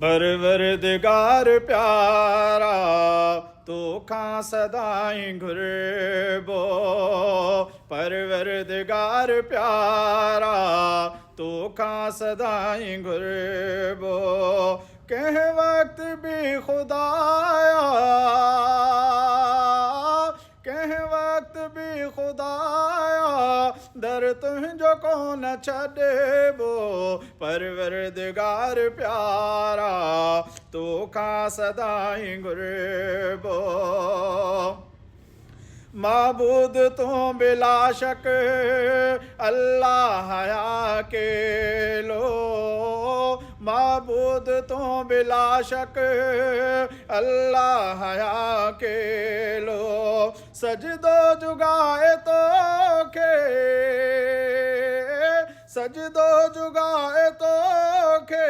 परवरदिगार प्यारा तोखां सदाई घुरबो। परवरदिगार प्यारा तोखां सदाई घुरबो। कंहिं वक्त भी खुदाया, कंहिं वक्त भी खुदाया दर तुंहिंजो कोन छॾिबो। परवरदिगार प्यारा तोखां सदाई घुरबो। माबूद तूं बिला शक अल्लाह अकेलो। माबूद तूं बिला शक अल्लाह अकेलो। सजदो जुगाए तोखे, सजदो जुगाए तोखे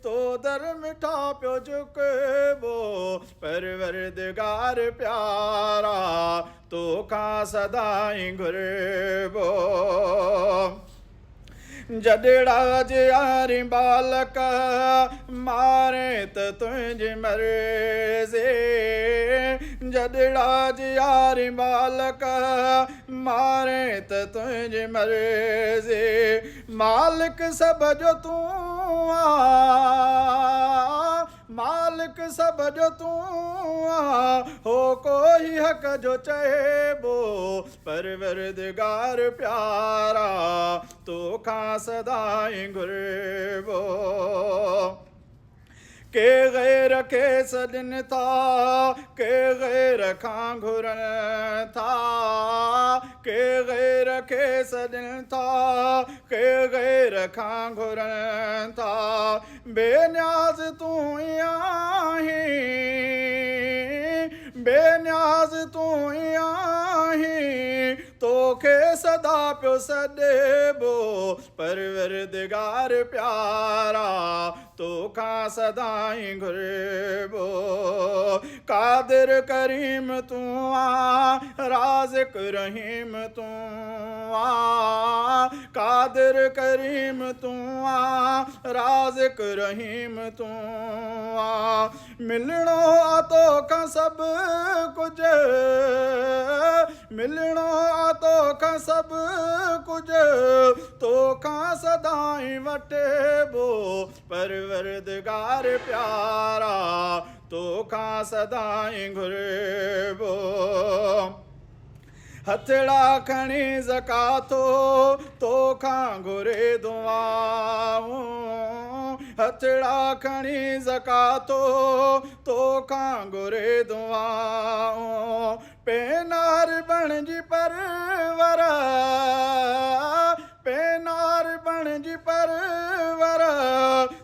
तो दर मिठा पियो झुकबो। परवरदिगार प्यारा तोखां सदाई घुरबो। जॾड़ा यारी बालक मारे त तुंहिंजी मर्ज़ी। जॾड़ा यारी बालक मारे त तुंहिंजी मर्ज़ी। मालिक सब जो तूं आ, मालिक सब जो तूं आ, हो कोई हक़ जो चइबो। परवरदिगार प्यारा तोखां सदाई घुरबो। के गैर खे सॾनि था, के गैर खां घुरनि था। के गैर खे सॾनि था, के गैर खां घुरनि था। बेनियाज़ तूं ई आहीं, बेनियाज़ तूं ई आहीं, तोखे सदा पियो सॾिबो। परवरदिगार प्यारा तोखां सदाई घुरबो। कादिर करीम तूं आ, राज़िक रहीम तूं आ। कादिर करीम तूं आ, राज़िक रहीम तूं आ। मिलणो आ तोखां सभु कुझु, मिलणो आ तोखां सभु कुझु, तोखां सदाई वठिबो। परवरदिगार प्यारा तोखां सदाई घुरबो। हथड़ा खणी ज़कातो तोखां घुरे दुआऊं। हथड़ा खणी ज़कातो तोखां घुरे दुआऊं। पेनार बणिजी परवर, पेनार बणिजी परवर,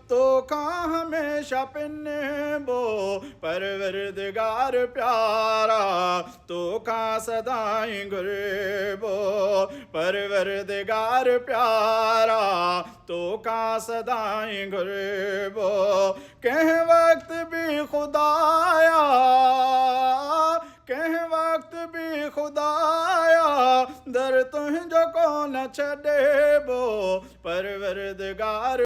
तोखां हमेशा पिनबो। परवरदिगार प्यारा तोखां सदाई घुरबो। परवरदिगार प्यारा तोखां सदाई घुरबो। कंहिं वक्त भी खुदाया, कंहिं वक्त भी खुदाया दर तुंहिंजो कोन छॾिबो। परवरदिगार